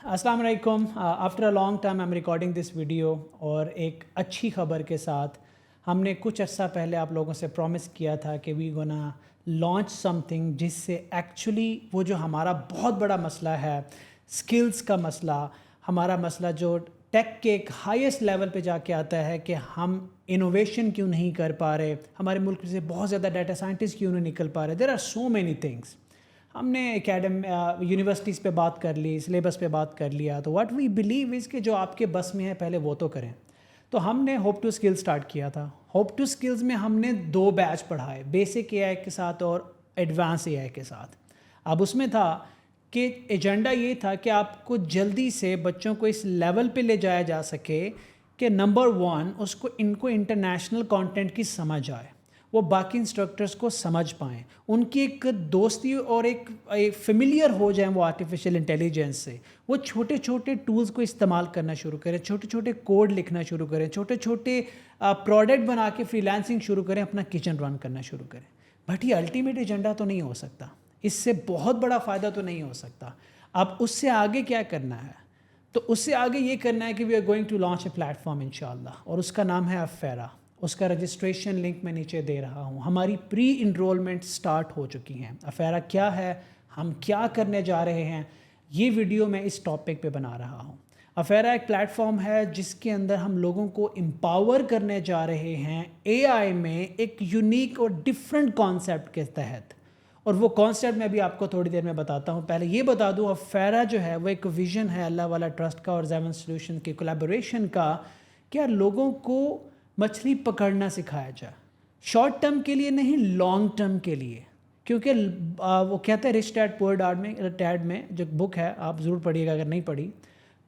अस्सलाम वालेकुम। After a long time I am recording this video और एक अच्छी खबर के साथ। हमने कुछ अर्सा पहले आप लोगों से प्रॉमिस किया था कि वी गोना लॉन्च समथिंग जिससे एक्चुअली वो जो हमारा बहुत बड़ा मसला है, स्किल्स का मसला, हमारा मसला जो टेक के एक हाईएस्ट लेवल पे जाके आता है कि हम इनोवेशन क्यों नहीं कर पा रहे, हमारे मुल्क से बहुत ज़्यादा डाटा साइंटिस्ट क्यों नहीं निकल पा रहे। There are so many things. हमने यूनिवर्सिटीज़ पे बात कर ली, सिलेबस पे बात कर लिया, तो व्हाट वी बिलीव इज़ कि जो आपके बस में है पहले वो तो करें। तो हमने होप टू स्किल स्टार्ट किया था। होप टू स्किल्स में हमने 2 बैच पढ़ाए, बेसिक एआई के साथ और एडवांस एआई के साथ। अब उसमें था कि एजेंडा ये था कि आपको जल्दी से बच्चों को इस लेवल पे ले जाया जा सके कि नंबर 1 उसको इनको इंटरनेशनल कंटेंट की समझ आए, वो बाकी इंस्ट्रक्टर्स को समझ पाएँ, उनकी एक दोस्ती और एक फेमिलियर हो जाएं वो आर्टिफिशियल इंटेलिजेंस से। वो छोटे छोटे टूल्स को इस्तेमाल करना शुरू करें, छोटे छोटे कोड लिखना शुरू करें, छोटे छोटे प्रोडक्ट बना के फ्रीलांसिंग शुरू करें, अपना किचन रन करना शुरू करें। बट ये अल्टीमेट एजेंडा तो नहीं हो सकता, इससे बहुत बड़ा फ़ायदा तो नहीं हो सकता। अब उससे आगे क्या करना है? तो उससे आगे ये करना है कि we are going to launch a platform इंशाल्लाह, और उसका नाम है अफेरा। उसका रजिस्ट्रेशन लिंक मैं नीचे दे रहा हूँ। हमारी प्री इनरोलमेंट स्टार्ट हो चुकी हैं। अफेरा क्या है, हम क्या करने जा रहे हैं, ये वीडियो मैं इस टॉपिक पे बना रहा हूँ। अफेरा एक प्लेटफॉर्म है जिसके अंदर हम लोगों को एम्पावर करने जा रहे हैं एआई में एक यूनिक और डिफरेंट कॉन्सेप्ट के तहत। और वो कॉन्सेप्ट मैं भी आपको थोड़ी देर में बताता हूँ। पहले ये बता दूँ, अफेरा जो है वो एक विज़न है अल्लाह वाला ट्रस्ट का और ज़ेवन सॉल्यूशन के कोलैबोरेशन का। क्या लोगों को मछली पकड़ना सिखाया जाए, शॉर्ट टर्म के लिए नहीं, लॉन्ग टर्म के लिए। क्योंकि वो कहते हैं रिच डैड पुअर डैड में जो बुक है, आप ज़रूर पढ़िएगा अगर नहीं पढ़ी।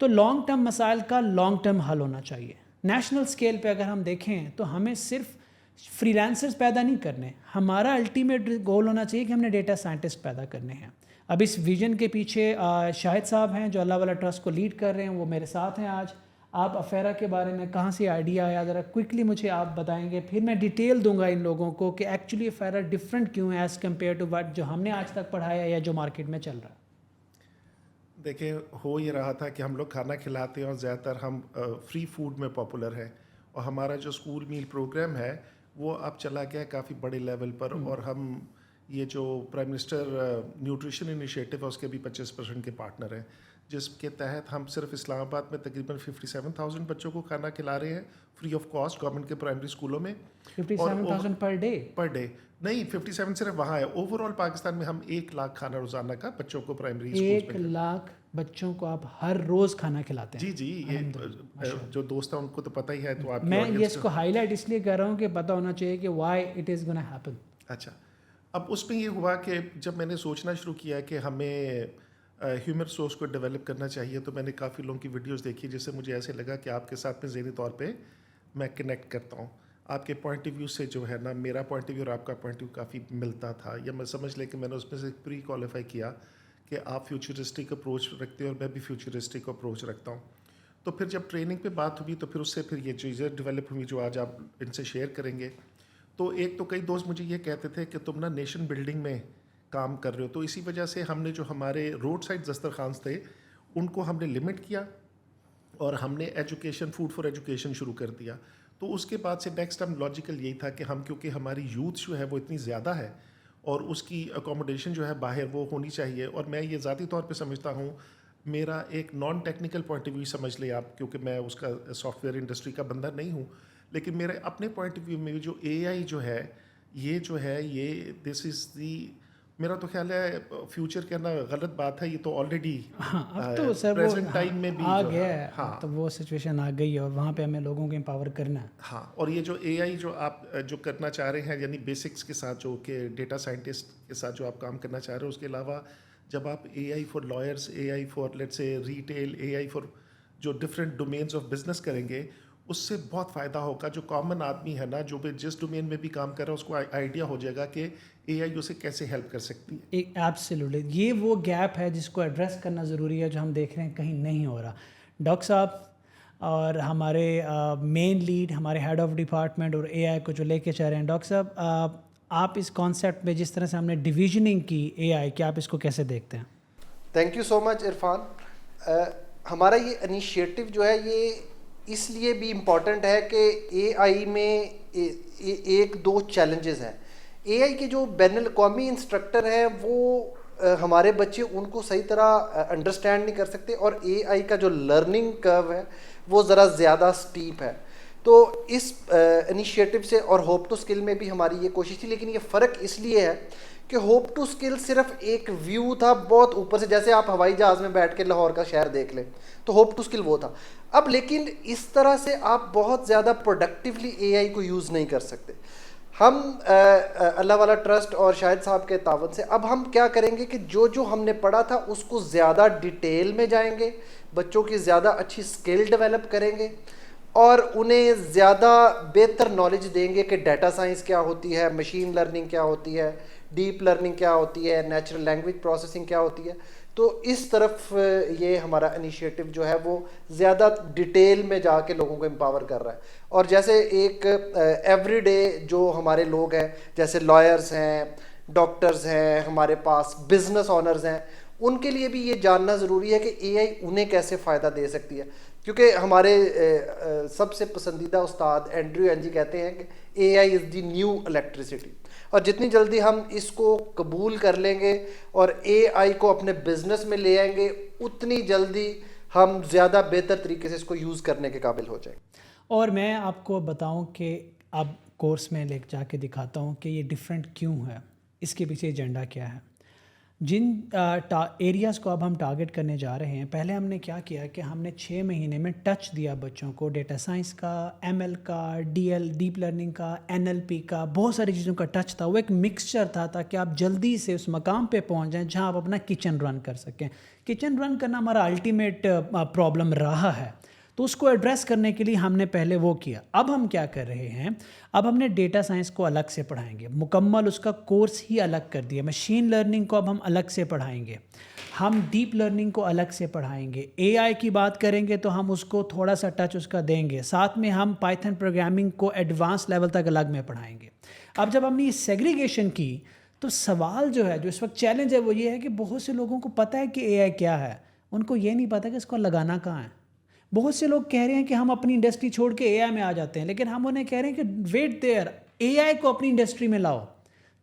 तो लॉन्ग टर्म मसाइल का लॉन्ग टर्म हल होना चाहिए। नेशनल स्केल पे अगर हम देखें तो हमें सिर्फ फ्रीलांसर्स पैदा नहीं करने, हमारा अल्टीमेट गोल होना चाहिए कि हमने डेटा साइंटिस्ट पैदा करने हैं। अब इस विजन के पीछे शाहिद साहब हैं जो अल्लाह वाला ट्रस्ट को लीड कर रहे हैं, वो मेरे साथ हैं आज। आप अफेरा के बारे में कहाँ से आइडिया आया, ज़रा क्विकली मुझे आप बताएंगे, फिर मैं डिटेल दूंगा इन लोगों को कि एक्चुअली अफेरा डिफरेंट क्यों है एज़ कम्पेयर टू वट जो हमने आज तक पढ़ाया या जो मार्केट में चल रहा है। देखिए, हो ये रहा था कि हम लोग खाना खिलाते हैं और ज़्यादातर हम फ्री फूड में पॉपुलर है, और हमारा जो स्कूल मील प्रोग्राम है वो अब चला गया है काफ़ी बड़े लेवल पर। और हम ये जो प्राइम मिनिस्टर न्यूट्रिशन इनिशिएटिव है उसके भी 25% के पार्टनर हैं, जिसके तहत हम सिर्फ इस्लामाबाद में तकरीबन 57,000 बच्चों को खाना खिला रहे हैं फ्री ऑफ कॉस्ट गवर्नमेंट के प्राइमरी स्कूलों में। 57,000 पर डे नहीं, 57 सिर्फ वहाँ है। ओवरऑल पाकिस्तान में हम 1 लाख खाना रोज़ाना का बच्चों को प्राइमरी स्कूल्स में 1 लाख बच्चों को आप हर रोज़ खाना खिलाते हैं? जी, ये जो दोस्त हैं उनको तो पता ही है। तो आपकी मैं ये ऑडियंस इसको हाईलाइट इसलिए कर रहा हूँ कि पता होना चाहिए कि why it is gonna happen. अच्छा, अब उसमें ये हुआ कि जब मैंने सोचना शुरू किया कि हमें ह्यूमन रिसोर्स को डेवलप करना चाहिए, तो मैंने काफ़ी लोगों की वीडियोस देखी जिससे मुझे ऐसे लगा कि आपके साथ में ज़हनी तौर पे मैं कनेक्ट करता हूँ। आपके पॉइंट ऑफ व्यू से जो है ना, मेरा पॉइंट ऑफ व्यू और आपका पॉइंट ऑफ व्यू काफ़ी मिलता था, या मैं समझ ले कि मैंने उसमें से प्री क्वालिफाई किया कि आप फ्यूचरिस्टिक अप्रोच रखते हो और मैं भी फ्यूचरिस्टिक अप्रोच रखता हूँ। तो फिर जब ट्रेनिंग पे बात हुई तो फिर उससे फिर ये चीज़ें डेवलप हुई जो आज आप इनसे शेयर करेंगे। तो एक तो कई दोस्त मुझे ये कहते थे कि तुम ना नेशन बिल्डिंग में काम कर रहे हो, तो इसी वजह से हमने जो हमारे रोड साइड दस्तरखान थे उनको हमने लिमिट किया और हमने एजुकेशन, फूड फॉर एजुकेशन शुरू कर दिया। तो उसके बाद से नेक्स्ट टाइम लॉजिकल यही था कि हम, क्योंकि हमारी यूथ जो है वो इतनी ज़्यादा है और उसकी अकोमोडेशन जो है बाहर वो होनी चाहिए। और मैं ये ज़ाती तौर पे समझता हूँ, मेरा एक non technical point of view समझ ले आप, क्योंकि मैं उसका सॉफ्टवेयर इंडस्ट्री का बंदा नहीं हूँ, लेकिन मेरे अपने पॉइंट ऑफ व्यू में जो एआई जो है ये दिस इज़ दी, मेरा तो ख्याल है फ्यूचर कहना गलत बात है, ये तो ऑलरेडी हाँ, अब तो सर प्रेजेंट वो टाइम में भी आ जो गया है। है। हाँ, तो वो सिचुएशन आ गई है और वहाँ पे हमें लोगों को एम्पावर करना है। हाँ, और ये जो एआई जो आप जो करना चाह रहे हैं, यानी बेसिक्स के साथ जो कि डेटा साइंटिस्ट के साथ जो आप काम करना चाह रहे हो, उसके अलावा जब आप AI for lawyers, AI for let's say retail, AI for जो डिफरेंट डोमेन्स ऑफ बिजनेस करेंगे, उससे बहुत फ़ायदा होगा। जो कॉमन आदमी है ना, जो भी जिस डोमेन में भी काम कर रहा है, उसको आइडिया हो जाएगा कि एआई उसे कैसे हेल्प कर सकती है। एब्सोल्युटली, ये वो गैप है जिसको एड्रेस करना ज़रूरी है, जो हम देख रहे हैं कहीं नहीं हो रहा। डॉक्टर साहब और हमारे मेन लीड, हमारे हेड ऑफ डिपार्टमेंट और एआई को जो लेके चल रहे हैं, डॉक्टर साहब आप इस कॉन्सेप्ट में जिस तरह से हमने डिविजनिंग की एआई, क्या आप इसको कैसे देखते हैं? Thank you so much Irfan. ہمارا یہ انیشیٹو جو ہے یہ اس لیے بھی امپورٹنٹ ہے کہ اے آئی میں ایک دو چیلنجز ہیں. اے آئی کے جو بین الاقوامی انسٹرکٹر ہیں وہ ہمارے بچے ان کو صحیح طرح انڈرسٹینڈ نہیں کر سکتے, اور اے آئی کا جو لرننگ کرو ہے وہ ذرا زیادہ اسٹیپ ہے. تو اس انیشیٹو سے اور ہوپ ٹو اسکل میں بھی ہماری یہ کوشش تھی, لیکن یہ فرق اس لیے ہے کہ ہوپ ٹو اسکل صرف ایک ویو تھا بہت اوپر سے, جیسے آپ ہوائی جہاز میں بیٹھ کے لاہور کا شہر دیکھ لیں, تو ہوپ ٹو اسکل وہ تھا. اب لیکن اس طرح سے آپ بہت زیادہ پروڈکٹیولی اے آئی کو یوز نہیں کر سکتے. ہم اللہ والا ٹرسٹ اور شاہد صاحب کے تعاون سے اب ہم کیا کریں گے کہ جو ہم نے پڑھا تھا اس کو زیادہ ڈیٹیل میں جائیں گے, بچوں کی زیادہ اچھی اسکل ڈیولپ کریں گے, اور انہیں زیادہ بہتر نالج دیں گے کہ ڈیٹا سائنس کیا ہوتی ہے, مشین لرننگ کیا ہوتی ہے, ڈیپ لرننگ کیا ہوتی ہے, نیچرل لینگویج پروسیسنگ کیا ہوتی ہے. تو اس طرف یہ ہمارا انیشیٹو جو ہے وہ زیادہ ڈیٹیل میں جا کے لوگوں کو امپاور کر رہا ہے. اور جیسے ایک ایوری ڈے جو ہمارے لوگ ہیں, جیسے لائرز ہیں, ڈاکٹرز ہیں, ہمارے پاس بزنس آنرز ہیں, ان کے لیے بھی یہ جاننا ضروری ہے کہ اے آئی انہیں کیسے فائدہ دے سکتی ہے. کیونکہ ہمارے سب سے پسندیدہ استاد اینڈریو این جی کہتے ہیں کہ اے آئی از دی نیو الیکٹریسٹی, اور جتنی جلدی ہم اس کو قبول کر لیں گے اور اے آئی کو اپنے بزنس میں لے آئیں گے, اتنی جلدی ہم زیادہ بہتر طریقے سے اس کو یوز کرنے کے قابل ہو جائیں گے. اور میں آپ کو بتاؤں کہ اب کورس میں لے جا کے دکھاتا ہوں کہ یہ ڈیفرنٹ کیوں ہے, اس کے پیچھے ایجنڈا کیا ہے. جن ایریاز کو اب ہم ٹارگٹ کرنے جا رہے ہیں, پہلے ہم نے کیا کیا کہ ہم نے 6 مہینے میں ٹچ دیا بچوں کو ڈیٹا سائنس کا, ایم ایل کا, ڈیپ لرننگ کا, این ایل پی کا, بہت ساری چیزوں کا ٹچ تھا. وہ ایک مکسچر تھا تاکہ آپ جلدی سے اس مقام پہ پہنچ جائیں جہاں آپ اپنا کچن رن کر سکیں. کچن رن کرنا ہمارا الٹیمیٹ پرابلم رہا ہے, تو اس کو ایڈریس کرنے کے لیے ہم نے پہلے وہ کیا. اب ہم کیا کر رہے ہیں, اب ہم نے ڈیٹا سائنس کو الگ سے پڑھائیں گے, مکمل اس کا کورس ہی الگ کر دیا. مشین لرننگ کو اب ہم الگ سے پڑھائیں گے, ہم ڈیپ لرننگ کو الگ سے پڑھائیں گے. اے آئی کی بات کریں گے تو ہم اس کو تھوڑا سا ٹچ اس کا دیں گے, ساتھ میں ہم پائتھن پروگرامنگ کو ایڈوانس لیول تک الگ میں پڑھائیں گے. اب جب ہم نے یہ سیگریگیشن کی تو سوال جو ہے, جو اس وقت چیلنج ہے, وہ یہ ہے کہ بہت سے لوگوں کو پتہ ہے کہ اے آئی کیا ہے, ان کو یہ نہیں پتہ کہ اس کو لگانا کہاں ہے. بہت سے لوگ کہہ رہے ہیں کہ ہم اپنی انڈسٹری چھوڑ کے اے آئی میں آ جاتے ہیں, لیکن ہم انہیں کہہ رہے ہیں کہ ویٹ دیئر, اے آئی کو اپنی انڈسٹری میں لاؤ.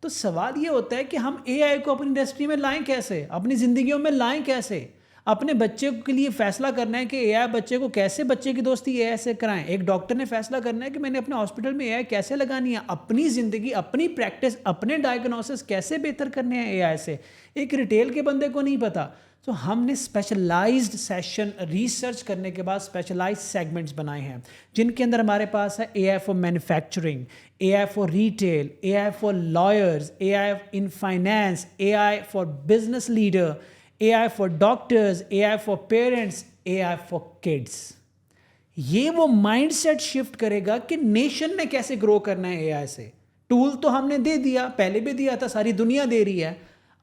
تو سوال یہ ہوتا ہے کہ ہم اے آئی کو اپنی انڈسٹری میں لائیں کیسے, اپنی زندگیوں میں لائیں کیسے. اپنے بچے کے لیے فیصلہ کرنا ہے کہ اے آئی بچے کو کیسے, بچے کی دوستی اے آئی سے کرائیں. ایک ڈاکٹر نے فیصلہ کرنا ہے کہ میں نے اپنے ہاسپٹل میں اے آئی کیسے لگانی ہے, اپنی زندگی, اپنی پریکٹس, اپنے ڈائگنوسس کیسے بہتر کرنے ہیں اے آئی سے. ایک ریٹیل کے بندے کو نہیں پتہ. تو ہم نے اسپیشلائزڈ سیشن ریسرچ کرنے کے بعد اسپیشلائزڈ سیگمنٹس بنائے ہیں, جن کے اندر ہمارے پاس ہے A I for manufacturing, A I for retail, A I for lawyers, A I in finance, A I for business leader, A I for doctors, A I for parents, A I for kids. یہ وہ mind set shift کرے گا کہ nation نے کیسے گرو کرنا ہے A آئی سے. Tool تو ہم نے دے دیا, پہلے بھی دیا تھا, ساری دنیا دے رہی ہے.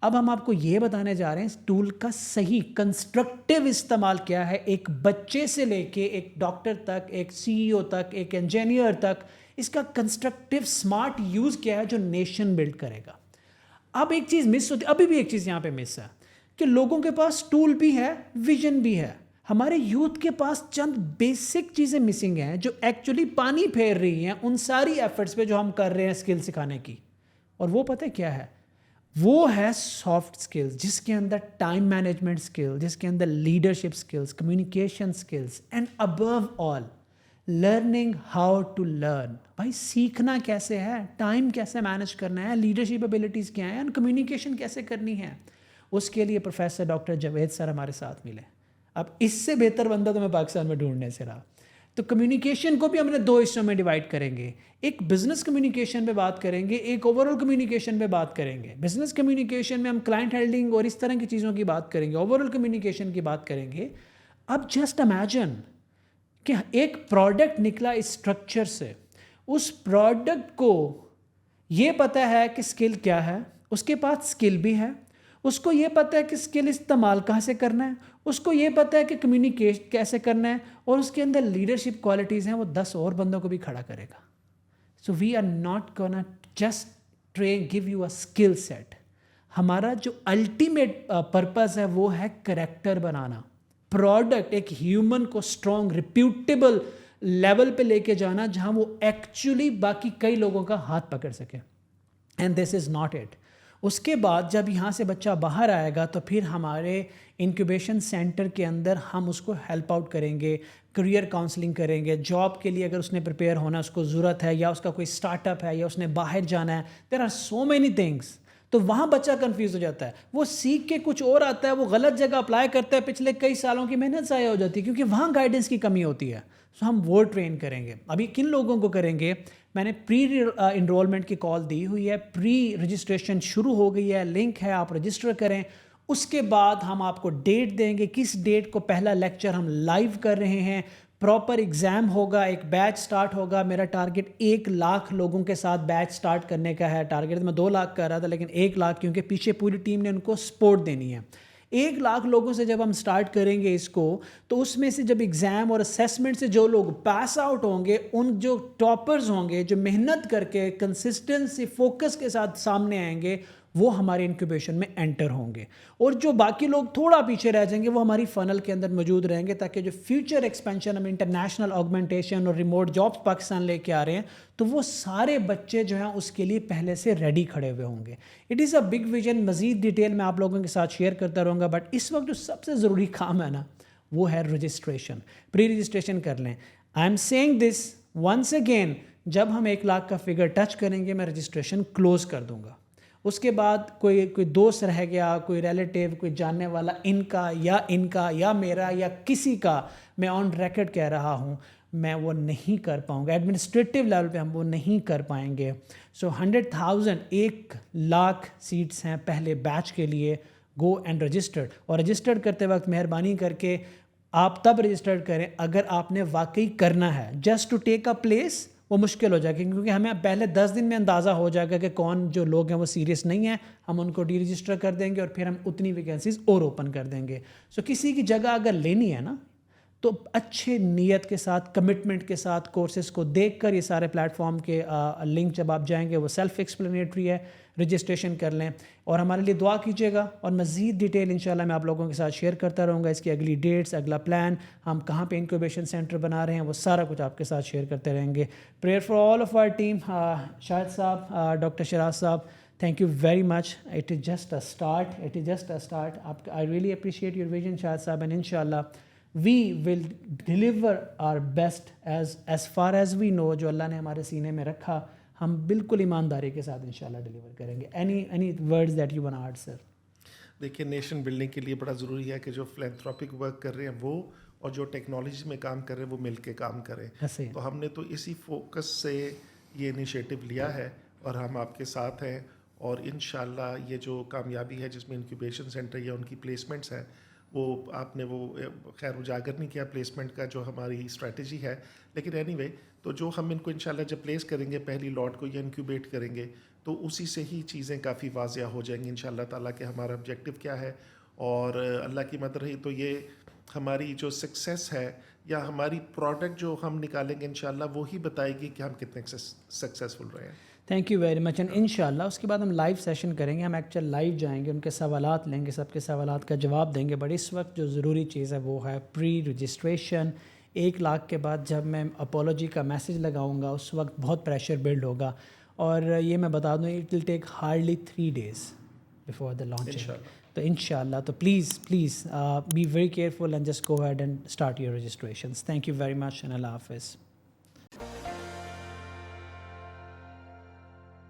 اب ہم آپ کو یہ بتانے جا رہے ہیں اس ٹول کا صحیح کنسٹرکٹیو استعمال کیا ہے, ایک بچے سے لے کے ایک ڈاکٹر تک, ایک سی ای او تک, ایک انجینئر تک. اس کا کنسٹرکٹیو اسمارٹ یوز کیا ہے جو نیشن بلڈ کرے گا. اب ایک چیز مس ہوتی, ابھی بھی ایک چیز یہاں پہ مس ہے کہ لوگوں کے پاس ٹول بھی ہے, ویژن بھی ہے. ہمارے یوتھ کے پاس چند بیسک چیزیں مسنگ ہیں جو ایکچولی پانی پھیر رہی ہیں ان ساری ایفرٹس پہ جو ہم کر رہے ہیں اسکل سکھانے کی. اور وہ پتہ کیا ہے, وہ ہے سافٹ اسکلز, جس کے اندر ٹائم مینجمنٹ اسکل, جس کے اندر leadership skills, communication skills, and above all learning how to learn. بھائی سیکھنا کیسے ہے, ٹائم کیسے مینیج کرنا ہے, لیڈرشپ ایبلٹیز کیا ہیں, اینڈ کمیونیکیشن کیسے کرنی ہے. اس کے لیے پروفیسر ڈاکٹر جاوید سر ہمارے ساتھ ملے. اب اس سے بہتر بندہ تو میں پاکستان میں ڈھونڈنے سے رہا. تو کمیونیکیشن کو بھی ہم نے 2 حصوں میں ڈیوائڈ کریں گے. ایک بزنس کمیونیکیشن پہ بات کریں گے, ایک اوور آل کمیونیکیشن پہ بات کریں گے. بزنس کمیونیکیشن میں ہم کلائنٹ ہینڈلنگ اور اس طرح کی چیزوں کی بات کریں گے, اوور آل کمیونیکیشن کی بات کریں گے. اب جسٹ امیجن کہ ایک پروڈکٹ نکلا اس اسٹرکچر سے, اس پروڈکٹ کو یہ پتہ ہے کہ اسکل کیا ہے, اس کے پاس اسکل بھی ہے, اس کو یہ پتہ ہے کہ اسکل استعمال کہاں سے کرنا ہے, اس کو یہ پتہ ہے کہ کمیونیکیٹ کیسے کرنا ہے, اور اس کے اندر لیڈرشپ کوالٹیز ہیں, وہ 10 اور بندوں کو بھی کھڑا کرے گا. So we are not gonna just give you a skill set. ہمارا جو الٹیمیٹ پرپز ہے وہ ہے کریکٹر بنانا. प्रोडक्ट एक ह्यूमन को स्ट्रॉन्ग रिप्यूटेबल लेवल पे लेके जाना जहाँ वो एक्चुअली बाकी कई लोगों का हाथ पकड़ सके, and this is not it. उसके बाद जब यहाँ से बच्चा बाहर आएगा तो फिर हमारे इंक्यूबेशन सेंटर के अंदर हम उसको हेल्प आउट करेंगे, करियर काउंसलिंग करेंगे, जॉब के लिए अगर उसने प्रिपेयर होना उसको ज़रूरत है, या उसका कोई स्टार्टअप है, या उसने बाहर जाना है, there are so many things. तो वहाँ बच्चा कंफ्यूज हो जाता है, वो सीख के कुछ और आता है, वो गलत जगह अप्लाई करता है, पिछले कई सालों की मेहनत ज़ाया हो जाती है क्योंकि वहाँ गाइडेंस की कमी होती है। सो हम वो ट्रेन करेंगे। अभी किन लोगों को करेंगे, मैंने प्री इनरोलमेंट की कॉल दी हुई है, प्री रजिस्ट्रेशन शुरू हो गई है, लिंक है, आप रजिस्टर करें। उसके बाद हम आपको डेट देंगे, किस डेट को पहला लेक्चर हम लाइव कर रहे हैं, प्रॉपर एग्ज़ाम होगा, एक बैच स्टार्ट होगा। मेरा टारगेट 1 लाख लोगों के साथ बैच स्टार्ट करने का है। टारगेट मैं 2 लाख कर रहा था, लेकिन 1 लाख क्योंकि पीछे पूरी टीम ने उनको सपोर्ट देनी है। 1 लाख लोगों से जब हम स्टार्ट करेंगे इसको, तो उसमें से जब एग्ज़ाम और असेसमेंट से जो लोग पास आउट होंगे, उन जो टॉपर्स होंगे, जो मेहनत करके कंसिस्टेंसी फोकस के साथ सामने आएंगे, वो हमारे इंक्यूबेशन में एंटर होंगे। और जो बाकी लोग थोड़ा पीछे रह जाएंगे वो हमारी फ़नल के अंदर मौजूद रहेंगे, ताकि जो फ्यूचर एक्सपेंशन हम इंटरनेशनल ऑगमेंटेशन और रिमोट जॉब्स पाकिस्तान लेके आ रहे हैं, तो वो सारे बच्चे जो हैं उसके लिए पहले से रेडी खड़े हुए होंगे। It is a big vision. मज़ीद डिटेल मैं आप लोगों के साथ शेयर करता रहूँगा, बट इस वक्त जो सबसे ज़रूरी काम है ना, वो है रजिस्ट्रेशन। प्री रजिस्ट्रेशन कर लें। I am saying this once again, जब हम 1 लाख का फिगर टच करेंगे मैं रजिस्ट्रेशन क्लोज़ कर दूँगा। उसके बाद कोई दोस्त रह गया, कोई रिलेटिव, कोई जानने वाला, इनका या मेरा या किसी का, मैं ऑन रिकॉर्ड कह रहा हूँ, मैं वो नहीं कर पाऊँगा। एडमिनिस्ट्रेटिव लेवल पे हम वो नहीं कर पाएंगे। सो 100,000 1 लाख सीट्स हैं पहले बैच के लिए। Go and registered. और रजिस्टर्ड करते वक्त मेहरबानी करके आप तब रजिस्टर्ड करें अगर आपने वाकई करना है। Just to take a place वो मुश्किल हो जाएगी, क्योंकि हमें पहले 10 दिन में अंदाज़ा हो जाएगा कि कौन जो लोग हैं वो सीरियस नहीं है, हम उनको डी रजिस्टर कर देंगे और फिर हम उतनी वैकेंसीज और ओपन कर देंगे। सो किसी की जगह अगर लेनी है ना, तो अच्छे नीयत के साथ, कमिटमेंट के साथ कोर्सेज़ को देखकर, ये सारे प्लेटफॉर्म के लिंक जब आप जाएंगे वो सेल्फ एक्सप्लेनेटरी है, रजिस्ट्रेशन कर लें और हमारे लिए दुआ कीजिएगा। और मज़ीद डिटेल इंशाल्लाह मैं आप लोगों के साथ शेयर करता रहूँगा। इसकी अगली डेट्स, अगला प्लान, हम कहाँ पे इंक्यूबेशन सेंटर बना रहे हैं, वो सारा कुछ आपके साथ शेयर करते रहेंगे। Prayer for all of our team. Shahid साहब, डॉक्टर शराज साहब, thank you very much. It is just a start. I really appreciate your vision, Shahid Saab, and inshallah we will deliver our best as far as we know. जो अल्लाह ने हमारे सीने में रखा, हम बिल्कुल ईमानदारी के साथ इंशाल्लाह डिलीवर करेंगे। any words that you want to add, sir? देखिए, नेशन बिल्डिंग के लिए बड़ा ज़रूरी है कि जो फिलैंथ्रोपिक वर्क कर रहे हैं वो और जो टेक्नोलॉजी में काम कर रहे हैं वो मिल के काम करें। तो हमने तो इसी फोकस से ये इनिशिएटिव लिया है और हम आपके साथ हैं। और इंशाल्लाह ये जो कामयाबी है जिसमें इंक्यूबेशन सेंटर या उनकी प्लेसमेंट्स हैं, वो आपने वो खैर उजागर नहीं किया प्लेसमेंट का जो हमारी स्ट्रेटजी है, लेकिन एनीवे तो जो हम इनको इंशाल्लाह जब प्लेस करेंगे पहली लॉट को या इंक्यूबेट करेंगे, तो उसी से ही चीज़ें काफ़ी वाज़िया हो जाएंगी इंशाल्लाह ताला कि हमारा ऑब्जेक्टिव क्या है। और अल्लाह की मदद रही तो ये हमारी जो सक्सेस है या हमारी प्रोडक्ट जो हम निकालेंगे इंशाल्लाह वो ही बताएगी कि हम कितने सक्सेसफुल रहे हैं। Thank you very much. And इंशाल्लाह उसके बाद हम लाइव सेशन करेंगे, हम एक्चुअल लाइव जाएंगे, उनके सवालात लेंगे, सबके सवालात का जवाब देंगे। बट इस वक्त जो ज़रूरी चीज़ है वो है प्री रजिस्ट्रेशन। 1 लाख के बाद जब मैं अपोलॉजी का मैसेज लगाऊंगा उस वक्त बहुत प्रेशर बिल्ड होगा। और ये मैं बता दूँ, it will take hardly 3 days before the launch. तो इंशाल्लाह, तो please be very careful and just go ahead and start your registrations. Thank you very much and अल्लाह हाफिज़।